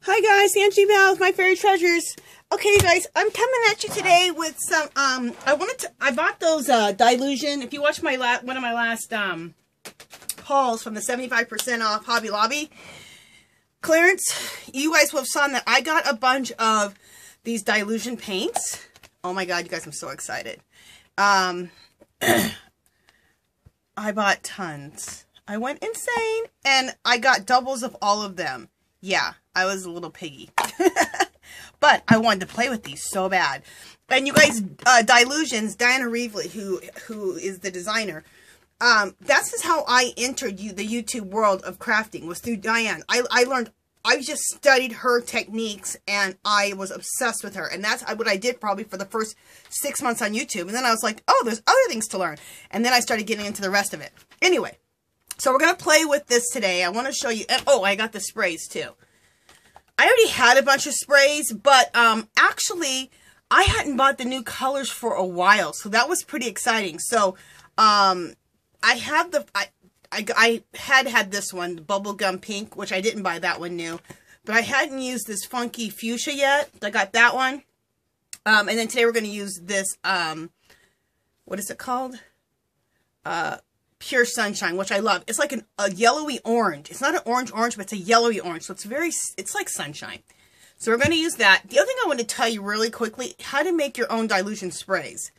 Hi guys, Angie Val with My Fairy Treasures. Okay, you guys, I'm coming at you today with some, I bought those, Dylusion. If you watch my one of my last, hauls from the 75% off Hobby Lobby clearance, you guys will have seen that I got a bunch of these Dylusion paints. Oh my god, you guys, I'm so excited. I bought tons. I went insane, and I got doubles of all of them. Yeah, I was a little piggy. But I wanted to play with these so bad. And you guys, Dylusions, Diana Reevely, who is the designer, that's just how I entered the YouTube world of crafting, was through Diane. I just studied her techniques, and I was obsessed with her. And that's what I did probably for the first 6 months on YouTube. And then I was like, oh, there's other things to learn. And then I started getting into the rest of it. Anyway, so we're going to play with this today. I want to show you, oh, I got the sprays too. I already had a bunch of sprays, but actually, I hadn't bought the new colors for a while, so that was pretty exciting. So, I had this one, the bubblegum pink, which I didn't buy that one new, but I hadn't used this funky fuchsia yet. I got that one, and then today we're going to use this. What is it called? Pure Sunshine, which I love. It's like a yellowy orange. It's not an orange, but it's a yellowy orange. So it's like sunshine. So we're going to use that. The other thing I want to tell you really quickly, how to make your own Dylusion sprays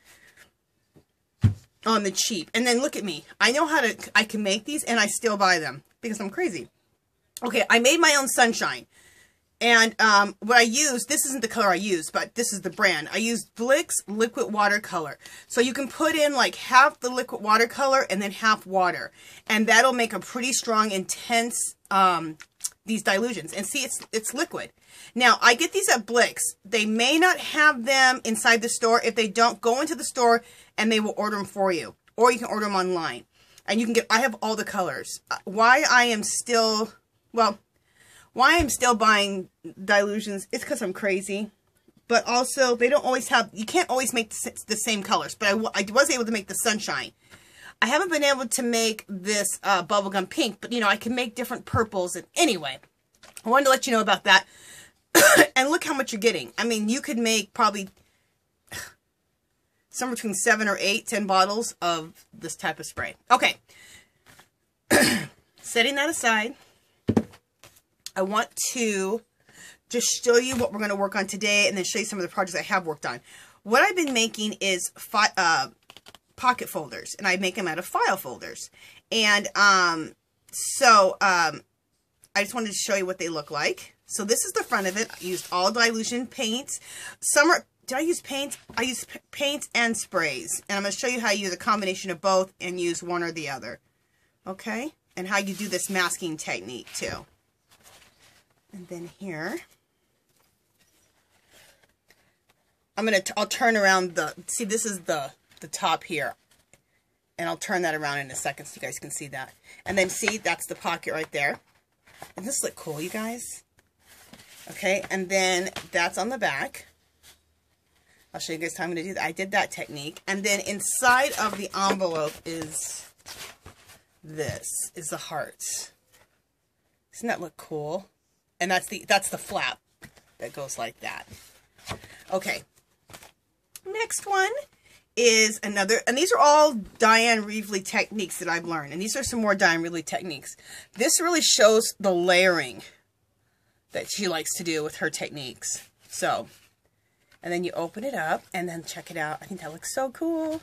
on the cheap. And then look at me. I know I can make these, and I still buy them because I'm crazy. Okay, I made my own sunshine. And what I used, this isn't the color I used, but this is the brand. I used Blick's liquid watercolor. So you can put in like half the liquid watercolor and then half water. And that'll make a pretty strong, intense, these Dylusions. And see, it's liquid. Now, I get these at Blick's. They may not have them inside the store. If they don't, go into the store and they will order them for you. Or you can order them online. And you can I have all the colors. Why I'm still buying Dylusions, it's because I'm crazy. But also, they don't always have, you can't always make the same colors. But I was able to make the sunshine. I haven't been able to make this bubblegum pink, but, you know, I can make different purples. And anyway, I wanted to let you know about that. And look how much you're getting. I mean, you could make probably somewhere between 7 or 8, 10 bottles of this type of spray. Okay. Setting that aside, I want to just show you what we're going to work on today, and then show you some of the projects I have worked on. What I've been making is pocket folders, and I make them out of file folders. And I just wanted to show you what they look like. So this is the front of it. I used all Dylusion paints. Did I use paint? I used paints and sprays. And I'm going to show you how you use a combination of both and use one or the other. Okay? And how you do this masking technique too. And then here, I'll turn around see, this is the top here. And I'll turn that around in a second so you guys can see that. And then see, that's the pocket right there. Doesn't this look cool, you guys? Okay, and then that's on the back. I'll show you guys how I'm going to do that. I did that technique. And then inside of the envelope is the hearts. Doesn't that look cool? And that's the flap that goes like that. Okay. Next one is another, and these are all Diane Reevely techniques that I've learned. And these are some more Diane Reevely techniques. This really shows the layering that she likes to do with her techniques. So, and then you open it up and then check it out. I think that looks so cool.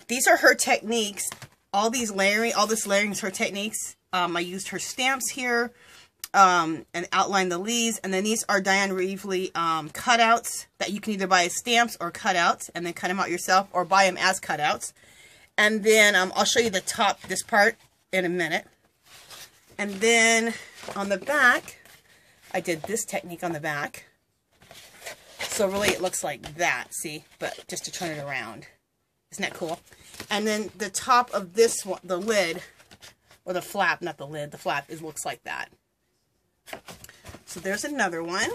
These are her techniques. All this layering is her techniques. I used her stamps here. And outline the leaves, and then these are Diane Reevely cutouts that you can either buy as stamps or cutouts, and then cut them out yourself, or buy them as cutouts. And then I'll show you the top, this part, in a minute. And then on the back, I did this technique on the back. So really it looks like that, see? But just to turn it around. Isn't that cool? And then the top of this one, the lid, or the flap, not the lid, the flap, looks like that. So there's another one.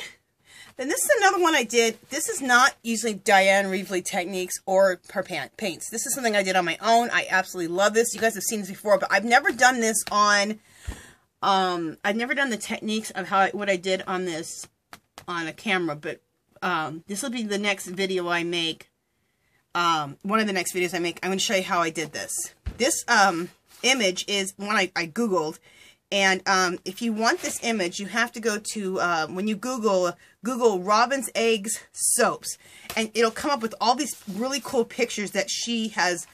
Then this is another one I did. This is not usually Diane Reevely techniques or her paints. This is something I did on my own. I absolutely love this. You guys have seen this before, but I've never done this on I've never done the techniques of what I did on this on a camera, but this will be the next video I make. One of the next videos I make, I'm going to show you how I did this. This image is one I Googled, and if you want this image, you have to go to, when you Google Robin's Eggs soaps, and it'll come up with all these really cool pictures that she has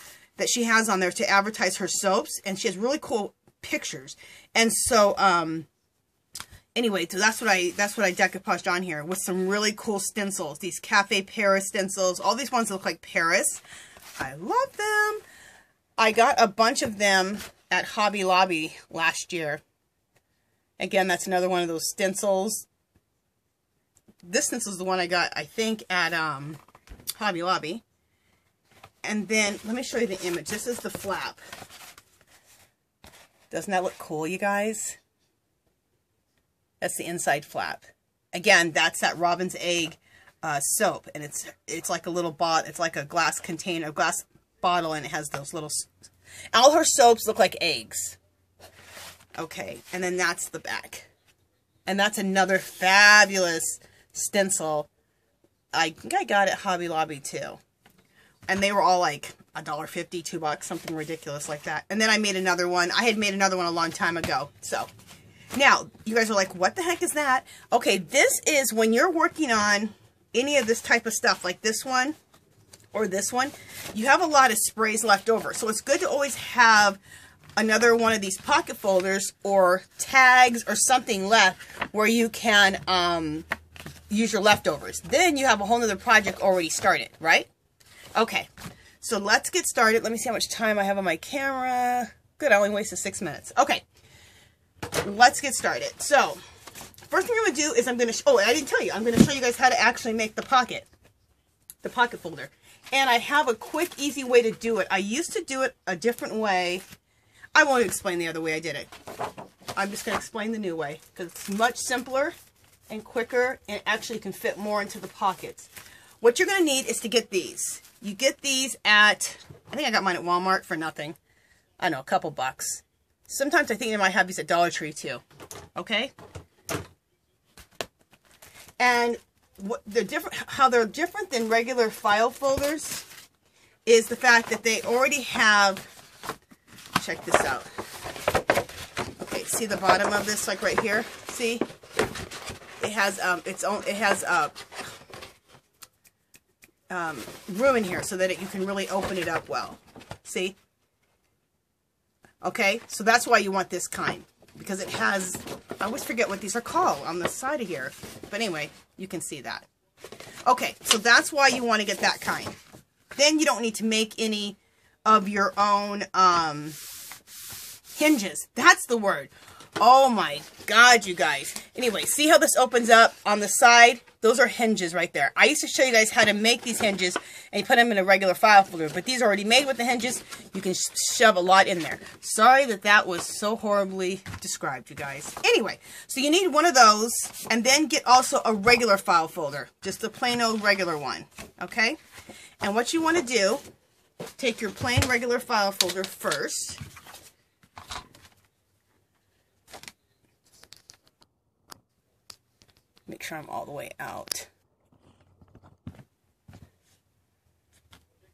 on there to advertise her soaps, and she has really cool pictures. And so anyway, so that's what I decoupaged on here with some really cool stencils. These Cafe Paris stencils. All these ones look like Paris. I love them. I got a bunch of them at Hobby Lobby last year. Again, that's another one of those stencils. This stencil is the one I got, I think, at Hobby Lobby. And then, let me show you the image. This is the flap. Doesn't that look cool, you guys? That's the inside flap. Again, that's that Robin's Egg soap, and it's like a little bottle. It's like a glass container, a glass bottle, and it has those little. All her soaps look like eggs. Okay, and then that's the back, and that's another fabulous stencil. I think I got it at Hobby Lobby too, and they were all like $1.50, $2, something ridiculous like that. And then I made another one. I had made another one a long time ago, so. Now, you guys are like, what the heck is that? Okay, this is when you're working on any of this type of stuff, like this one or this one, you have a lot of sprays left over. So it's good to always have another one of these pocket folders or tags or something left where you can use your leftovers. Then you have a whole nother project already started, right? Okay, so let's get started. Let me see how much time I have on my camera. Good, I only wasted 6 minutes. Okay. Let's get started. So, first thing I'm going to do is I'm going to, oh, I didn't tell you, I'm going to show you guys how to actually make the pocket folder. And I have a quick, easy way to do it. I used to do it a different way. I won't explain the other way I did it. I'm just going to explain the new way, because it's much simpler and quicker, and actually can fit more into the pockets. What you're going to need is to get these. You get these at, I think I got mine at Walmart for nothing. I don't know, a couple bucks. Sometimes I think they might have these at Dollar Tree too. Okay? And what how they're different than regular file folders is the fact that they already have, check this out. Okay, see the bottom of this, like right here? See? It has room in here so that you can really open it up well. See? Okay, so that's why you want this kind, because it has, I always forget what these are called on the side of here, but anyway, you can see that. Okay, so that's why you want to get that kind. Then you don't need to make any of your own hinges. That's the word. Oh my God, you guys. Anyway, see how this opens up on the side? Those are hinges right there. I used to show you guys how to make these hinges and you put them in a regular file folder, but these are already made with the hinges. You can shove a lot in there. Sorry that that was so horribly described, you guys. Anyway, so you need one of those, and then get also a regular file folder, just a plain old regular one, okay? And what you want to do, take your plain regular file folder first. Make sure I'm all the way out.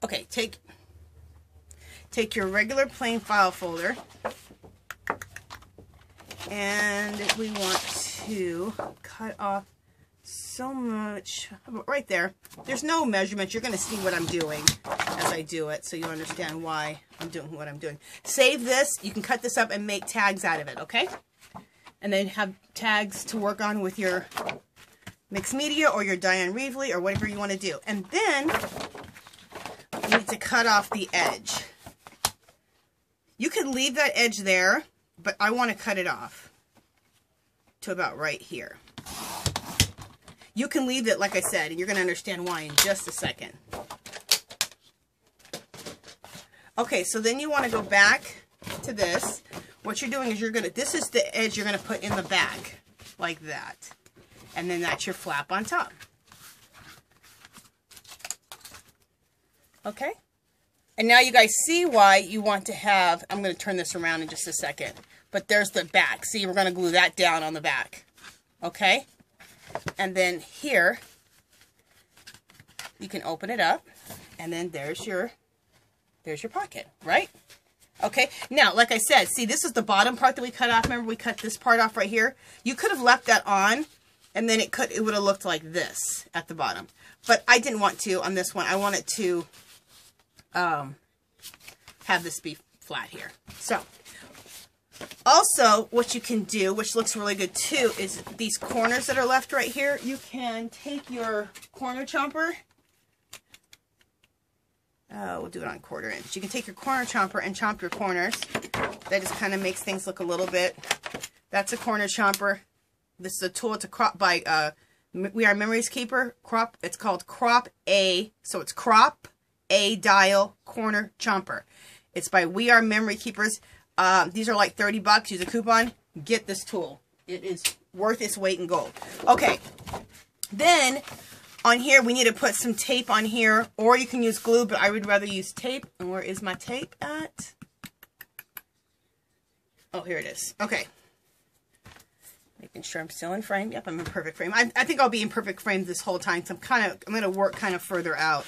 Okay, take your regular plain file folder, and we want to cut off so much, right there. There's no measurement. You're going to see what I'm doing as I do it, so you understand why I'm doing what I'm doing. Save this. You can cut this up and make tags out of it, okay? And then have tags to work on with your mixed media or your Diane Reevely or whatever you want to do. And then you need to cut off the edge. You can leave that edge there, but I want to cut it off to about right here. You can leave it, like I said, and you're going to understand why in just a second. Okay, so then you want to go back to this. What you're doing is this is the edge you're going to put in the back, like that. And then that's your flap on top. Okay? And now you guys see why you want to have, I'm going to turn this around in just a second, but there's the back. See, we're going to glue that down on the back. Okay? And then here, you can open it up, and then there's your pocket, right? Okay, now, like I said, see, this is the bottom part that we cut off. Remember, we cut this part off right here? You could have left that on, and then it would have looked like this at the bottom. But I didn't want to on this one. I wanted to have this be flat here. So, also, what you can do, which looks really good too, is these corners that are left right here, you can take your corner chomper. We'll do it on 1/4 inch. You can take your corner chomper and chomp your corners. That just kind of makes things look a little bit. That's a corner chomper. This is a tool to crop by We Are Memories Keeper. Crop. It's called Crop A. So it's Crop A Dial Corner Chomper. It's by We Are Memory Keepers. These are like $30. Use a coupon. Get this tool. It is worth its weight in gold. Okay. Then on here, we need to put some tape on here, or you can use glue, but I would rather use tape. And where is my tape at? Oh, here it is. Okay. Making sure I'm still in frame. Yep, I'm in perfect frame. I think I'll be in perfect frame this whole time, so I'm going to work kind of further out.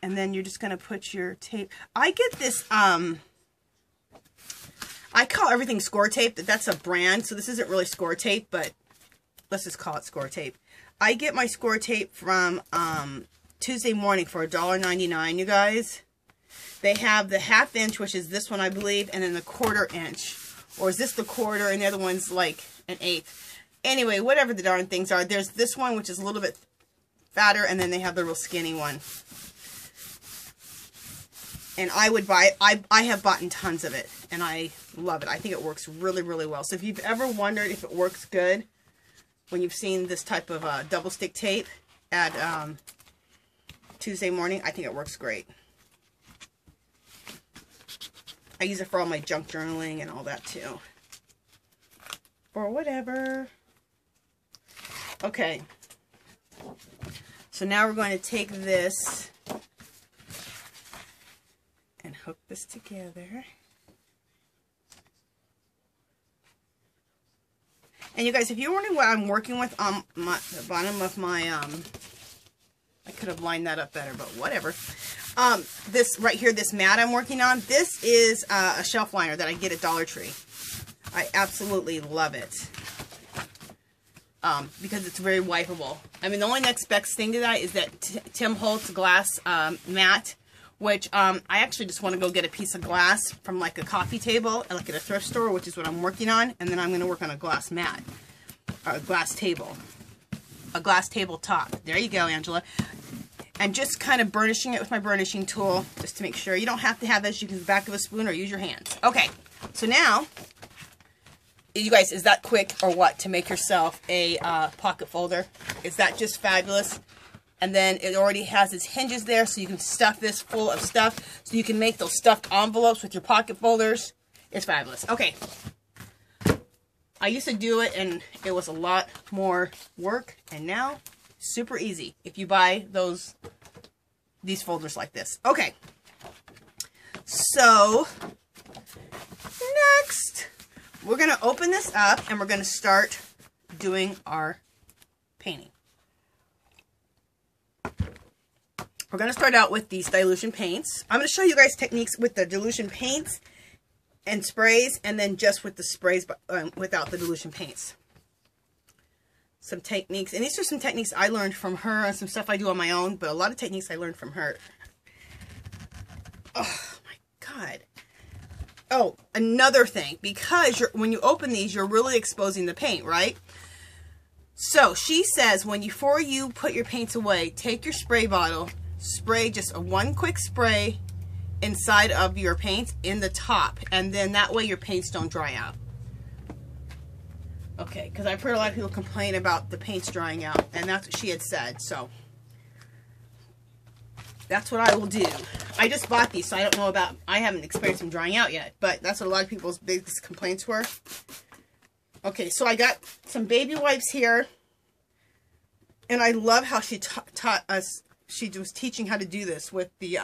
And then you're just going to put your tape. I get this, I call everything score tape. That's a brand, so this isn't really score tape, but let's just call it score tape. I get my score tape from Tuesday Morning for $1.99, you guys. They have the 1/2 inch, which is this one, I believe, and then the 1/4 inch. Or is this the 1/4 and the other one's like an 1/8? Anyway, whatever the darn things are. There's this one, which is a little bit fatter, and then they have the real skinny one. And I would buy it. I have bought tons of it, and I love it. I think it works really, really well. So if you've ever wondered if it works good when you've seen this type of double stick tape at Tuesday Morning, I think it works great. I use it for all my junk journaling and all that too. Or whatever. Okay. So now we're going to take this and hook this together. And you guys, if you're wondering what I'm working with on the bottom of my, I could have lined that up better, but whatever. This right here, this mat I'm working on, this is a shelf liner that I get at Dollar Tree. I absolutely love it. Because it's very wipeable. I mean, the only next best thing to that is that Tim Holtz glass mat, which I actually just want to go get a piece of glass from like a coffee table, like at a thrift store, which is what I'm working on, and then I'm going to work on a glass mat, or a glass table, a glass tabletop. There you go, Angela. And just kind of burnishing it with my burnishing tool, just to make sure. You don't have to have this. You can use the back of a spoon or use your hands. Okay, so now, you guys, is that quick or what to make yourself a pocket folder? Is that just fabulous? And then it already has its hinges there, so you can stuff this full of stuff. So you can make those stuffed envelopes with your pocket folders. It's fabulous. Okay. I used to do it, and it was a lot more work. And now, super easy if you buy these folders like this. Okay. So, next, we're going to open this up, and we're going to start doing our painting. We're going to start out with these dilution paints. I'm going to show you guys techniques with the dilution paints and sprays, and then just with the sprays without the dilution paints. Some techniques, and these are some techniques I learned from her and some stuff I do on my own, but a lot of techniques I learned from her. Oh my God. Oh, another thing, because when you open these, you're really exposing the paint, right? So she says before you put your paints away, take your spray bottle, spray just one quick spray inside of your paints in the top, and then that way your paints don't dry out. Okay, because I've heard a lot of people complain about the paints drying out, and that's what she had said, so that's what I will do. I just bought these, so I haven't experienced them drying out yet, but that's what a lot of people's biggest complaints were. Okay, so I got some baby wipes here, and I love how she taught us. She was teaching how to do this with the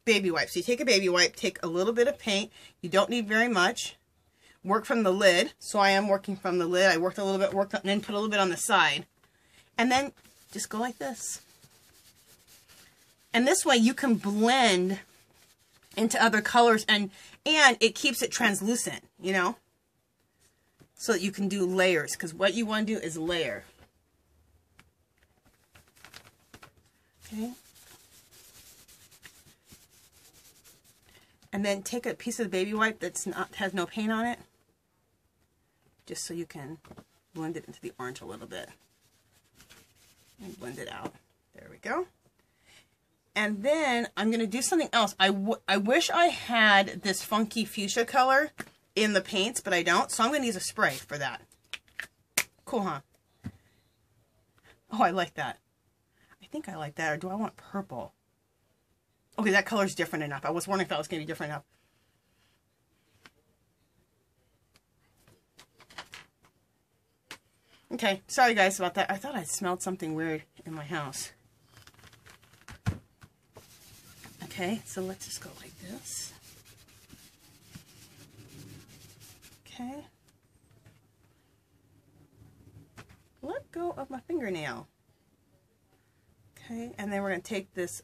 baby wipe. So you take a baby wipe, take a little bit of paint. You don't need very much. Work from the lid. So I am working from the lid. I worked a little bit, worked up, and then put a little bit on the side. And then just go like this. And this way you can blend into other colors, and it keeps it translucent, you know, so that you can do layers, because what you want to do is layer. Okay. And then take a piece of the baby wipe that's has no paint on it, just so you can blend it into the orange a little bit. And blend it out. There we go. And then I'm going to do something else. I wish I had this funky fuchsia color in the paints, but I don't. So I'm going to use a spray for that. Cool, huh? Oh, I like that. I think I like that. Or do I want purple? Okay, that color's different enough. I was wondering if that was going to be different enough. Okay, sorry guys about that. I thought I smelled something weird in my house. Okay, so let's just go like this. Okay. Let go of my fingernail. Okay, and then we're going to take this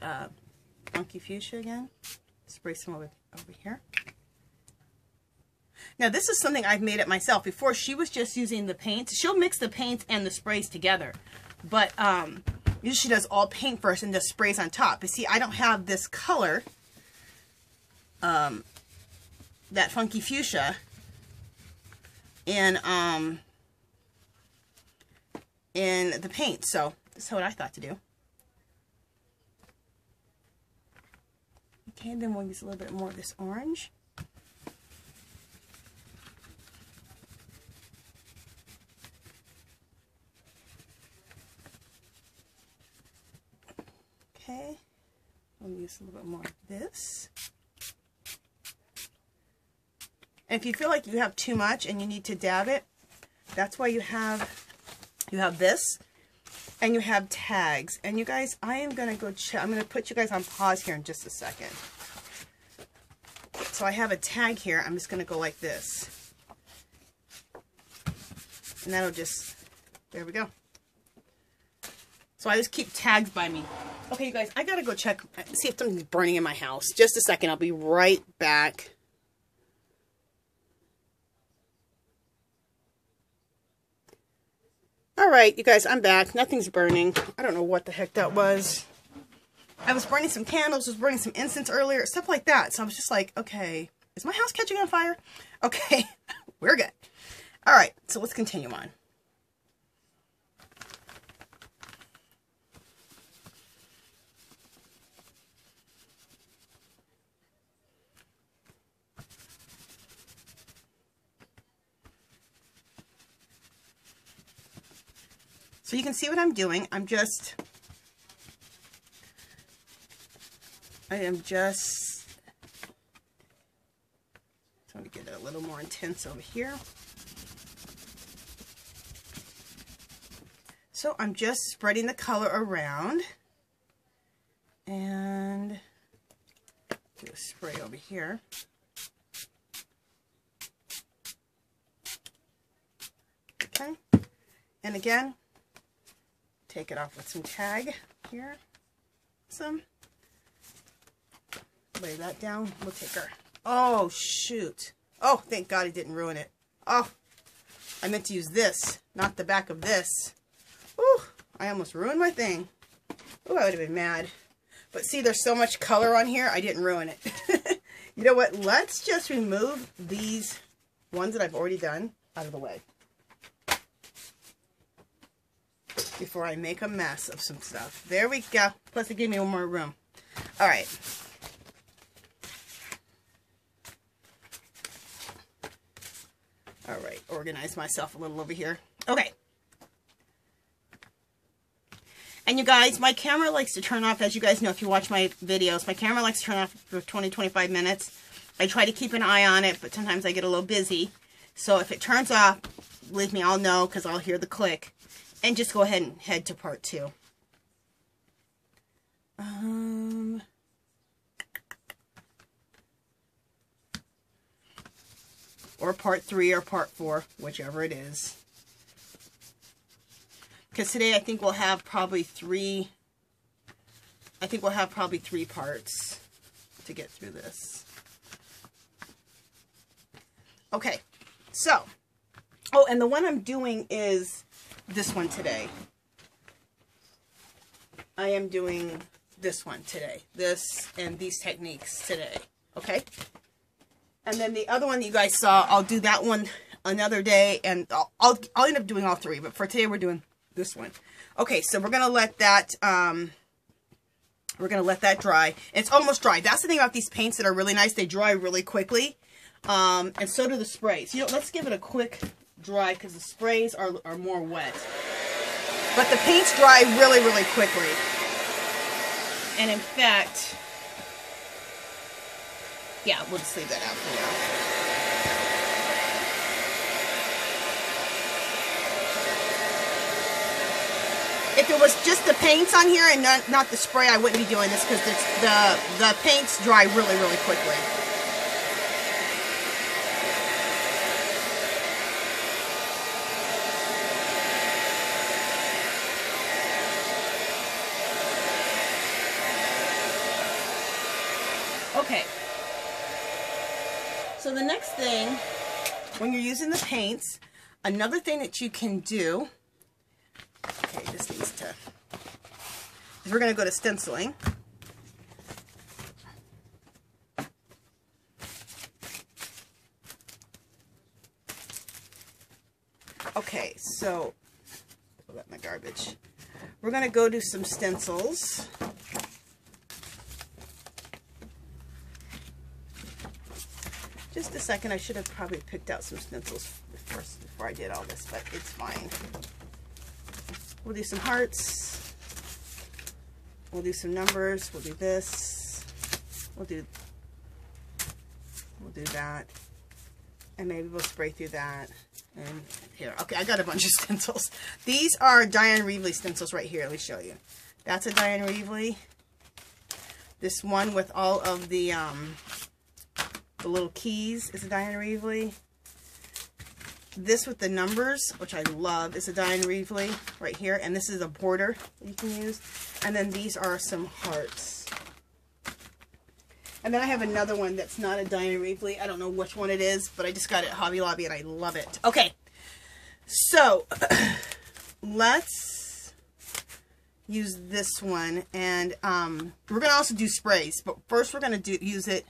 funky fuchsia again. Spray some over here. Now this is something I've made it myself. Before, she was just using the paints. She'll mix the paints and the sprays together. But usually she does all paint first and just sprays on top. But see, I don't have this color, that funky fuchsia, in the paint. So this is what I thought to do. Okay, then we'll use a little bit more of this orange. Okay, we'll use a little bit more of this. And if you feel like you have too much and you need to dab it, that's why you have this, and you have tags. And you guys, I am going to go check. I'm going to put you guys on pause here in just a second. So I have a tag here. I'm just going to go like this. And that'll just, there we go. So I just keep tags by me. Okay, you guys, I gotta go check, see if something's burning in my house. Just a second, I'll be right back. Alright, you guys, I'm back. Nothing's burning. I don't know what the heck that was. I was burning some candles, was burning some incense earlier, stuff like that. So I was just like, okay, is my house catching on fire? Okay, we're good. Alright, so let's continue on. So you can see what I'm doing. I am just trying to get it a little more intense over here. So I'm just spreading the color around and do a spray over here. Okay, and again, take it off with some tag here. Lay that down. We'll take her. Oh, shoot. Oh, thank God I didn't ruin it. Oh, I meant to use this, not the back of this. Ooh, I almost ruined my thing. Ooh, I would have been mad. But see, there's so much color on here, I didn't ruin it. You know what? Let's just remove these ones that I've already done out of the way before I make a mess of some stuff. There we go. Plus it gave me one more room. All right. All right, organize myself a little over here. Okay. And you guys, my camera likes to turn off, as you guys know if you watch my videos, my camera likes to turn off for 20-25 minutes. I try to keep an eye on it, but sometimes I get a little busy. So if it turns off, believe me, I'll know because I'll hear the click. And just go ahead and head to part 2. or part 3 or part 4, whichever it is. Because today I think we'll have probably 3 parts to get through this. Okay, so, oh, and the one I'm doing is this one today. I am doing this one today. This and these techniques today. Okay? And then the other one that you guys saw, I'll do that one another day, and I'll end up doing all 3, but for today we're doing this one. Okay, so we're going to let that dry. It's almost dry. That's the thing about these paints that are really nice. They dry really quickly. And so do the sprays. You know, let's give it a quick dry because the sprays are more wet. But the paints dry really, really quickly. And in fact, yeah, we'll just leave that out for now. If it was just the paints on here and not the spray, I wouldn't be doing this because the paints dry really, really quickly. Okay, so the next thing, when you're using the paints, another thing that you can do, okay, this needs to, is we're going to go to stenciling. Okay, so, pull out my garbage. We're going to go do some stencils. Just a second, I should have probably picked out some stencils before I did all this, but it's fine. We'll do some hearts. We'll do some numbers. We'll do this. We'll do that. And maybe we'll spray through that. And here, okay, I got a bunch of stencils. These are Diane Reevely stencils right here. Let me show you. That's a Diane Reevely. This one with all of the little keys is a Diane Reevely. This with the numbers, which I love, is a Diane Reevely right here. And this is a border you can use. And then these are some hearts. And then I have another one that's not a Diane Reevely. I don't know which one it is, but I just got it at Hobby Lobby and I love it. Okay, so let's use this one. And we're going to also do sprays, but first we're going to use it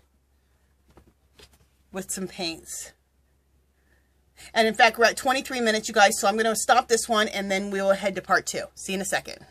with some paints. And in fact, we're at 23 minutes, you guys, so I'm going to stop this one and then we will head to part 2. See you in a second.